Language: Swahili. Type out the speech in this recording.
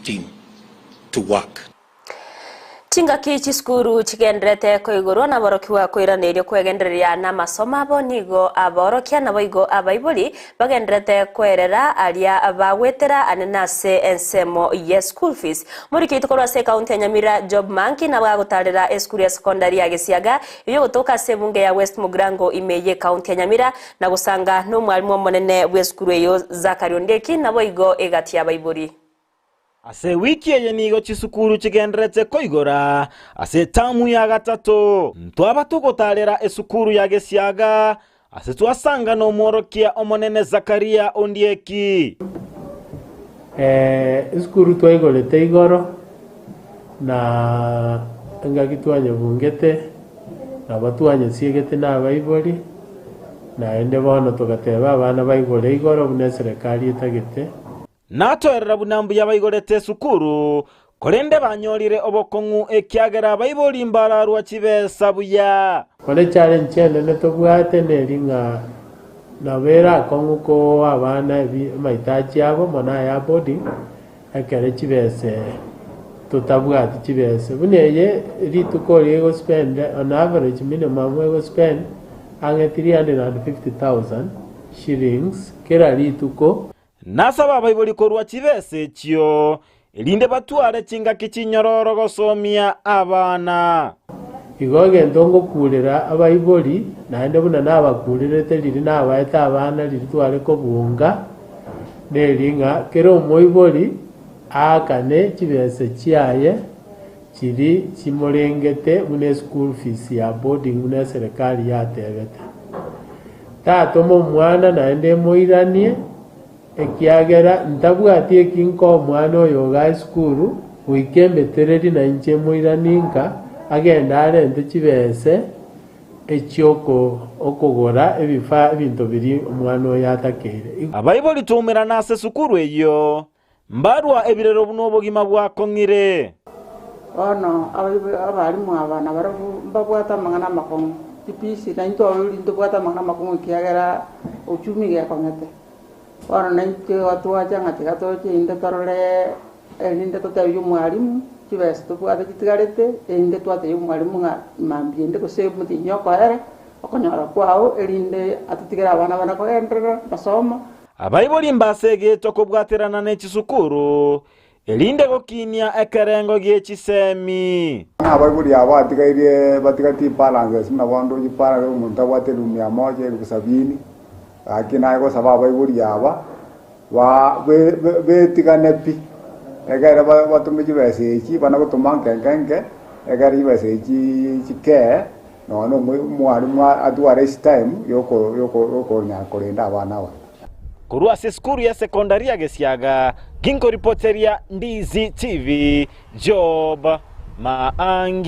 team to work. Chinga kichi skuru chigendrete ko igoro na borokiwa ko iranerio kwegenderia na masomo abo nigo aborokia na boigo abaibuli bagendrete kwerera alia abawetera anenase ensemo ye school fees muri kitoko se county ya Nyamira job manki na bagutarira eskuru ya secondary ya Gisiaga iyo gutoka sebunge ya West Mugrango imeye county ya Nyamira na gusanga no mwalimu monene weskuru yo Zakario Ndeki na boigo egati abaibuli. Ase wiki ye nigo chisukuru chigendrete koigora ase tamu ya gatatu ntwaba tugotarera esukuru ya Gisiaga ase twasanga no mworokia omonene Zakaria Ondieki esukuru twaigolete igoro na ngagitwanya bungete na batwanya siegete na baiboli na ende bono tugateba abana baigole igoro bune serikali etagete Natorera bunambu yabaigorete sukuru korende banyorire obokongu ekiagera baiboli mbara rwa Chibesa buya kole challenge chene netobwate neringa nabera kongu ko abana mahitaji abo mona ya body akere Chibese tutabwate Chibese buneye rituko lego spend on average minimum we go spend ange 350,000 shillings kera rituko Nasaba baiboli korwa Chibese chio elinde batware chinga kichinyororo gosomia abana igoge ndongo kulira abaiboli naende buna nabakulirete liri nabaeta abana liri twale ko bunga neringa kero moiboli akane Chibese chiaye chiri chimorengete mune school fees ya boarding mune serikali yatebete tatomo mwana naende moiranie ekiagera ntabwatie kinko mwana oyo ga school wikembetereri na inche moiraninka agenda arende Chibese echioko okogora ebifa ebinto biri omwana oyo atakere abaiboli tumira nase sukuru eyo mbarwa ebirero buno bogima bwakongire ono abarimu abana barabu babwata mangana makongo tipisi na into lindo bwata mangana makongo kiagera uchumi ge kongete ono na into atwaja ngati gatoche inde tarole elinde tote yu mwalimu Chibese tubwata kitigarete inde twate yu mwalimu nga mambie inde ko save muti nyoko ere okonyora kwao elinde atutigera abana bana ko entra masomo abaiboli mbasege tokobwaterana n'ekisukuru elinde gokinia ekerengo gy'ekisemi abaiboli abatigaire batigati balance simna bondo yipara umuntu abwate 170 akina ko saba abaiboli aba wa betigane pi egara batumije Chibese iki bana gutumanka nkenge egara Chibese iki chike no mwalimu adware time yoko nyakolinda abana wa Kurua seskuru ya sekondari ya Gisiaga ginko reporteria Ndizi TV Job Maangi.